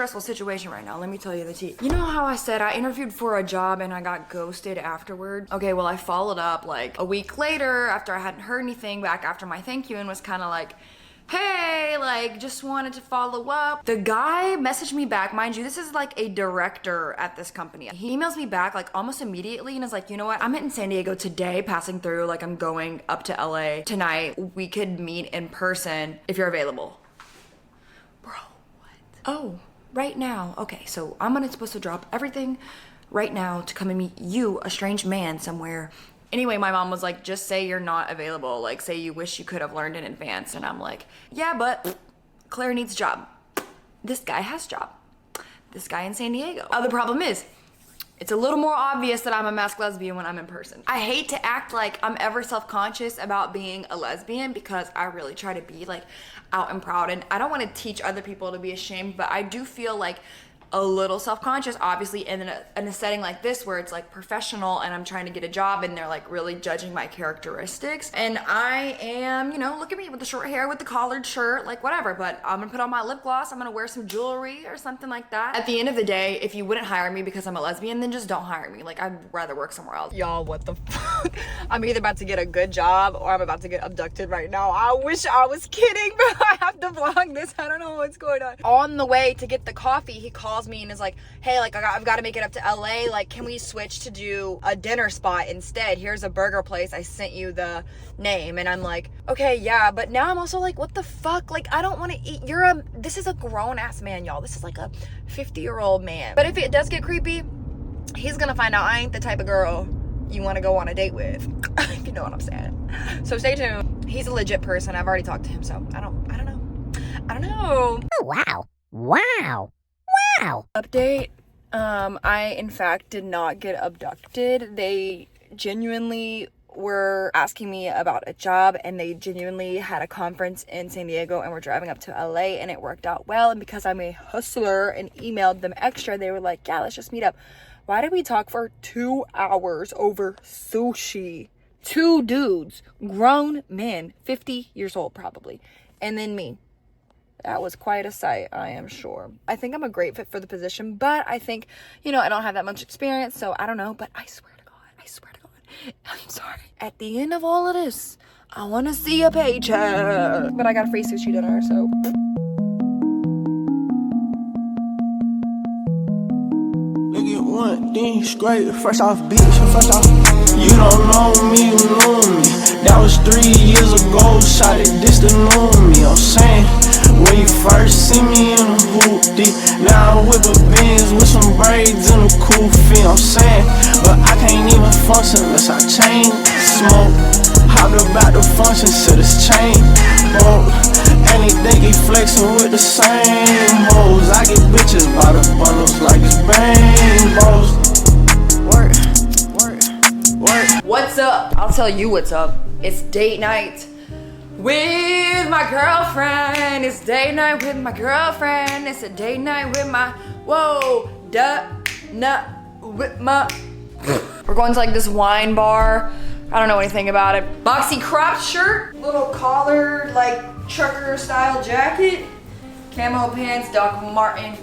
stressful situation right now, let me tell you the tea. You know how I said I interviewed for a job and I got ghosted afterward? Okay, well, I followed up like a week later after I hadn't heard anything back after my thank you and was kind of like, hey, like, just wanted to follow up. The guy messaged me back. Mind you, this is like a director at this company. He emails me back like almost immediately and is like, you know what? I'm in San Diego today, passing through. Like, I'm going up to LA tonight. We could meet in person if you're available. Bro, what? Oh, right now. Okay, so I'm supposed to drop everything right now to come and meet you, a strange man somewhere. Anyway, my mom was like, just say you're not available. Like, say you wish you could have learned in advance. And I'm like, yeah, but Claire needs a job. This guy has a job. This guy in San Diego. The problem is, it's a little more obvious that I'm a masked lesbian when I'm in person. I hate to act like I'm ever self-conscious about being a lesbian because I really try to be like out and proud. And I don't want to teach other people to be ashamed, but I do feel like a little self-conscious, obviously, in a setting like this where it's like professional and I'm trying to get a job and they're like really judging my characteristics. And I am, you know, look at me with the short hair, with the collared shirt, like whatever, but I'm gonna put on my lip gloss, I'm gonna wear some jewelry or something like that. At the end of the day, if you wouldn't hire me because I'm a lesbian, then just don't hire me. Like, I'd rather work somewhere else. Y'all, what the fuck? I'm either about to get a good job or I'm about to get abducted right now. I wish I was kidding, but I have to vlog this. I don't know what's going on. On the way to get the coffee, he calls me and is like, hey, like I've got to make it up to LA, like can we switch to do a dinner spot instead? Here's a burger place, I sent you the name. And I'm like, okay, yeah, but now I'm also like, what the fuck? Like, I don't want to eat. This is a grown ass man, y'all. This is like a 50-year-old man. But if it does get creepy, he's gonna find out I ain't the type of girl you want to go on a date with. If you know what I'm saying. So stay tuned. He's a legit person. I've already talked to him, so I don't know. Oh, wow. Wow. Wow. Update. I in fact did not get abducted. They genuinely were asking me about a job and they genuinely had a conference in San Diego and we're driving up to LA and it worked out well. And because I'm a hustler and emailed them extra, they were like, yeah, let's just meet up. Why did we talk for 2 hours over sushi? 2 dudes, grown men, 50 years old probably, and then me. That was quite a sight, I am sure. I think I'm a great fit for the position, but I think, you know, I don't have that much experience, so I don't know, but I swear to God, I'm sorry. At the end of all of this, I want to see a paycheck. But I got a free sushi dinner, so. Nigga, one thing straight, fresh off beach, fresh off. You don't know me, you know me. That was 3 years ago, shot it, this the new me, I'm saying. When you first see me in a hoopty, now I whip a Benz with some braids and a cool fee, I'm saying. But I can't even function unless I chain smoke. Hopped about the function, so this chain broke. And they think he flexing with the same hoes. I get bitches by the bundles like it's bang bros. Work. What's up? I'll tell you what's up. It's date night with my girlfriend. It's date night with my girlfriend. It's a date night with my with my we're going to like this wine bar. I don't know anything about it. Boxy cropped shirt, little collared like trucker style jacket, camo pants, Doc Martin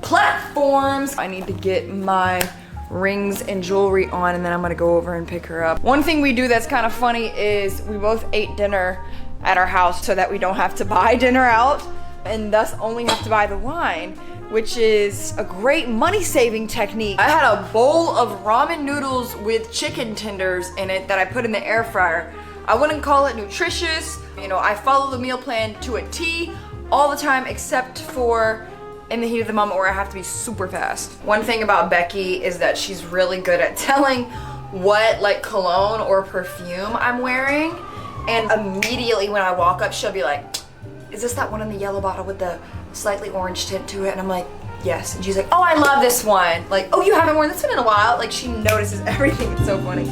platforms. I need to get my rings and jewelry on and then I'm gonna go over and pick her up. One thing we do that's kind of funny is we both ate dinner at our house so that we don't have to buy dinner out and thus only have to buy the wine, which is a great money-saving technique. I had a bowl of ramen noodles with chicken tenders in it that I put in the air fryer. I wouldn't call it nutritious. You know, I follow the meal plan to a T all the time except for in the heat of the moment where I have to be super fast. One thing about Becky is that she's really good at telling what like cologne or perfume I'm wearing, and immediately when I walk up she'll be like, is this that one in the yellow bottle with the slightly orange tint to it? And I'm like, yes. And she's like, oh, I love this one. Like, oh, you haven't worn this one in a while. Like, she notices everything. It's so funny.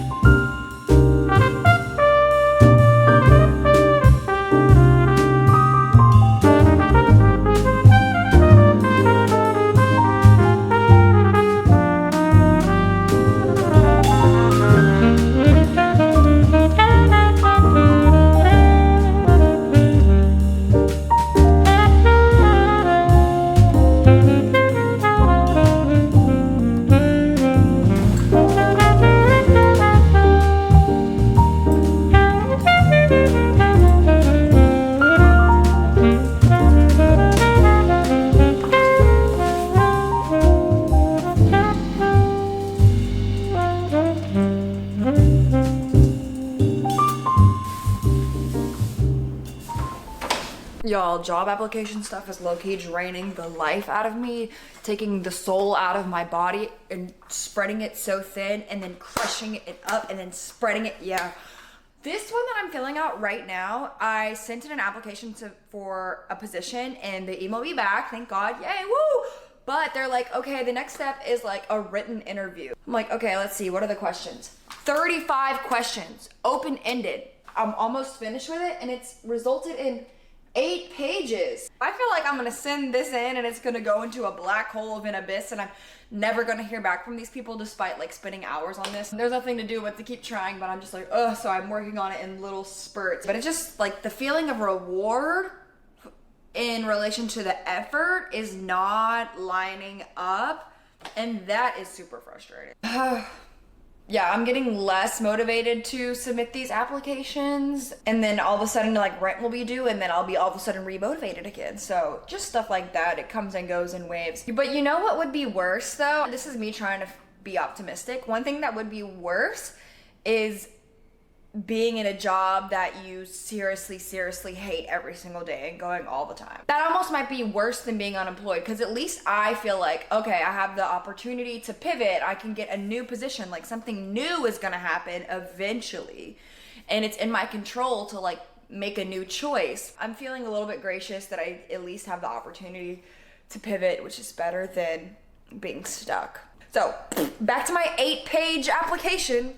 Y'all, job application stuff is low-key draining the life out of me, taking the soul out of my body and spreading it so thin and then crushing it up and then spreading it. Yeah. This one that I'm filling out right now, I sent in an application for a position and they emailed me back. Thank God. Yay, woo! But they're like, okay, the next step is like a written interview. I'm like, okay, let's see. What are the questions? 35 questions, open-ended. I'm almost finished with it and it's resulted in 8 pages. I feel like I'm gonna send this in and it's gonna go into a black hole of an abyss and I'm never gonna hear back from these people despite like spending hours on this. There's nothing to do but to keep trying, but I'm just like, ugh, so I'm working on it in little spurts. But it's just like the feeling of reward in relation to the effort is not lining up, and that is super frustrating. Yeah, I'm getting less motivated to submit these applications, and then all of a sudden like rent will be due and then I'll be all of a sudden remotivated again. So just stuff like that, it comes and goes in waves. But you know what would be worse though? This is me trying to be optimistic. One thing that would be worse is being in a job that you seriously hate every single day and going all the time. That almost might be worse than being unemployed, because at least I feel like, okay, I have the opportunity to pivot. I can get a new position, like something new is gonna happen eventually. And it's in my control to like make a new choice. I'm feeling a little bit gracious that I at least have the opportunity to pivot, which is better than being stuck. So back to my 8-page application.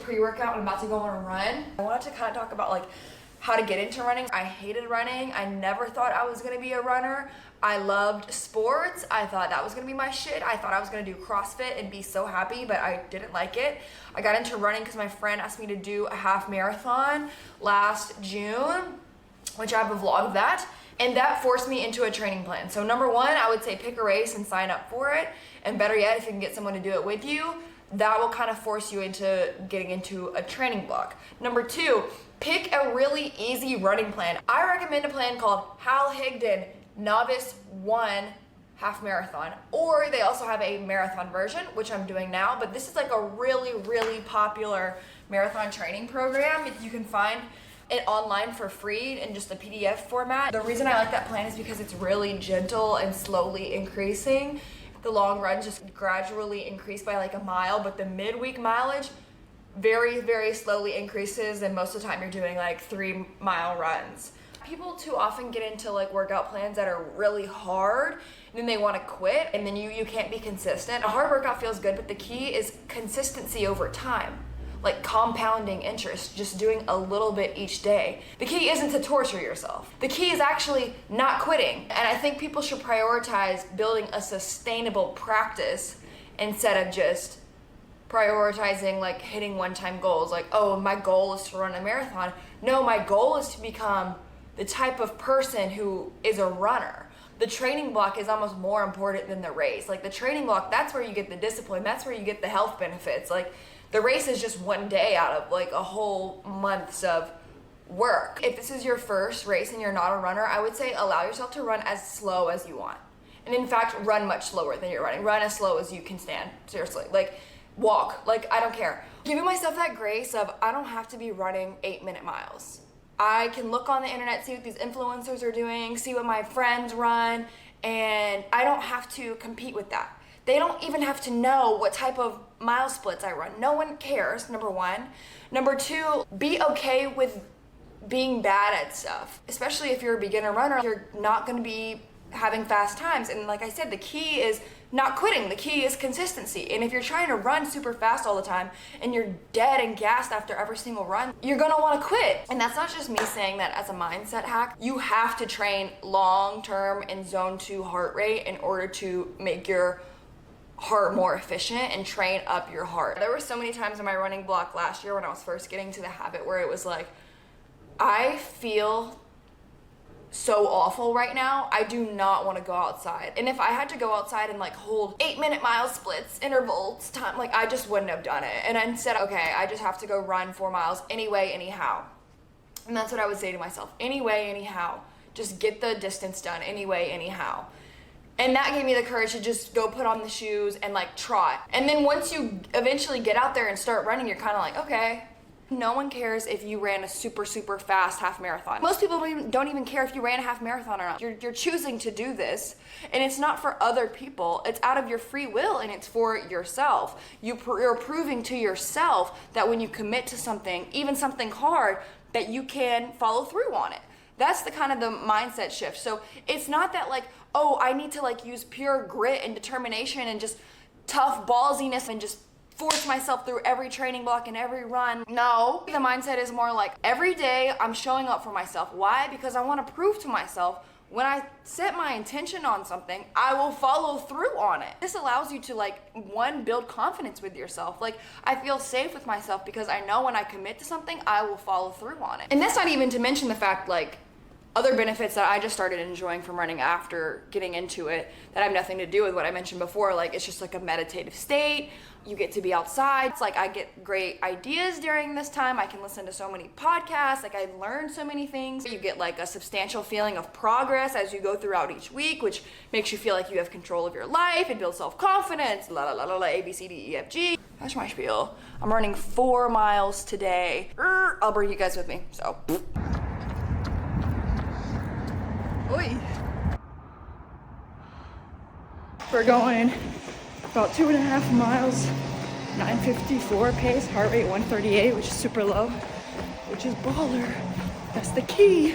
Pre-workout. I'm about to go on a run. I wanted to kind of talk about like how to get into running. I hated running. I never thought I was gonna be a runner. I loved sports. I thought that was gonna be my shit. I thought I was gonna do CrossFit and be so happy, but I didn't like it. I got into running because my friend asked me to do a half marathon last June, which I have a vlog of that. And that forced me into a training plan. So number one, I would say pick a race and sign up for it. And better yet, if you can get someone to do it with you, that will kind of force you into getting into a training block. Number two, pick a really easy running plan. I recommend a plan called Hal Higdon Novice 1 Half Marathon, or they also have a marathon version, which I'm doing now, but this is like a really popular marathon training program. You can find it online for free in just a PDF format. The reason I like that plan is because it's really gentle and slowly increasing. The long runs just gradually increase by like a mile, but the midweek mileage very slowly increases, and most of the time you're doing like 3-mile runs. People too often get into like workout plans that are really hard, and then they want to quit, and then you can't be consistent. A hard workout feels good, but the key is consistency over time. Like compounding interest, just doing a little bit each day. The key isn't to torture yourself. The key is actually not quitting. And I think people should prioritize building a sustainable practice instead of just prioritizing like hitting one-time goals. Like, oh, my goal is to run a marathon. No, my goal is to become the type of person who is a runner. The training block is almost more important than the race. Like the training block, that's where you get the discipline. That's where you get the health benefits. Like, the race is just one day out of like a whole months of work. If this is your first race and you're not a runner, I would say allow yourself to run as slow as you want. And in fact, run much slower than you're running. Run as slow as you can stand, seriously. Like walk, like I don't care. Giving myself that grace of I don't have to be running 8-minute miles. I can look on the internet, see what these influencers are doing, see what my friends run, and I don't have to compete with that. They don't even have to know what type of mile splits I run. No one cares, number one. Number two, be okay with being bad at stuff. Especially if you're a beginner runner, you're not gonna be having fast times. And like I said, the key is not quitting. The key is consistency. And if you're trying to run super fast all the time and you're dead and gassed after every single run, you're gonna wanna quit. And that's not just me saying that as a mindset hack. You have to train long-term in zone 2 heart rate in order to make your heart more efficient and train up your heart. There were so many times in my running block last year when I was first getting to the habit where it was like, I feel so awful right now. I do not want to go outside. And if I had to go outside and like hold 8-minute mile splits, intervals, time, like I just wouldn't have done it. And instead, okay, I just have to go run 4 miles anyway, anyhow. And that's what I would say to myself. Anyway, anyhow. Just get the distance done anyway, anyhow. And that gave me the courage to just go put on the shoes and like trot. And then once you eventually get out there and start running, you're kind of like, okay. No one cares if you ran a super, super fast half marathon. Most people don't even care if you ran a half marathon or not. You're choosing to do this, and it's not for other people. It's out of your free will, and it's for yourself. You're proving to yourself that when you commit to something, even something hard, that you can follow through on it. That's the kind of the mindset shift. So it's not that like, oh, I need to like use pure grit and determination and just tough ballsiness and just force myself through every training block and every run. No, the mindset is more like every day I'm showing up for myself. Why? Because I want to prove to myself when I set my intention on something, I will follow through on it. This allows you to like, one, build confidence with yourself. Like I feel safe with myself because I know when I commit to something, I will follow through on it. And that's not even to mention the fact like other benefits that I just started enjoying from running after getting into it that have nothing to do with what I mentioned before. Like it's just like a meditative state. You get to be outside. It's like I get great ideas during this time. I can listen to so many podcasts. Like I learned so many things. You get like a substantial feeling of progress as you go throughout each week, which makes you feel like you have control of your life. It builds self-confidence. La la la la la, A, B, C, D, E, F, G. That's my spiel. I'm running 4 miles today. I'll bring you guys with me, so. Oi. We're going about 2.5 miles, 9:54 pace, heart rate 138, which is super low, which is baller. That's the key.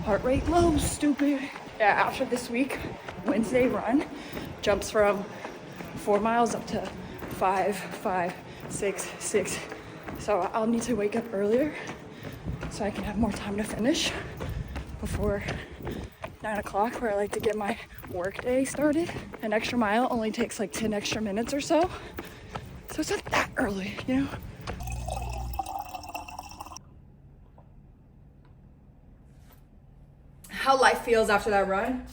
Heart rate low, stupid. Yeah, after this week, Wednesday run jumps from 4 miles up to 5, 5, 6, 6. So I'll need to wake up earlier so I can have more time to finish before 9 o'clock, where I like to get my work day started. An extra mile only takes like 10 extra minutes or so. So it's not that early, you know? How life feels after that run.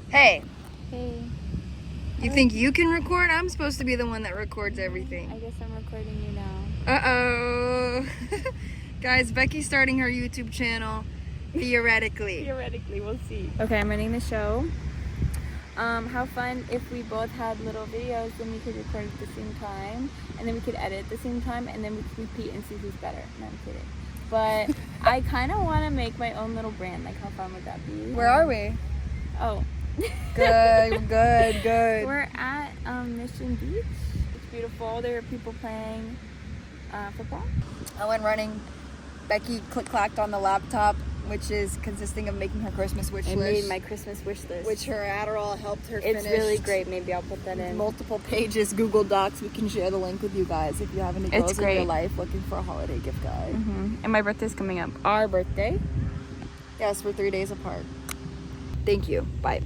Hey. Hey. You think you can record? I'm supposed to be the one that records everything. I guess I'm recording you now. Uh-oh. Guys, Becky's starting her YouTube channel. Theoretically. Theoretically, we'll see. Okay, I'm running the show. How fun if we both had little videos, then we could record at the same time, and then we could edit at the same time, and then we could compete and see who's better. No, I'm kidding. But I kind of want to make my own little brand. Like, how fun would that be? Where are we? Oh. Good. We're at Mission Beach. It's beautiful. There are people playing football. I went running. Becky click-clacked on the laptop, which is consisting of making her Christmas wish list. I made my Christmas wish list. Which her Adderall helped her finish. It's really great. Maybe I'll put that in. Multiple pages, Google Docs. We can share the link with you guys if you have any girls in your life looking for a holiday gift guide. Mm-hmm. And my birthday's coming up. Our birthday? Yes, we're 3 days apart. Thank you. Bye.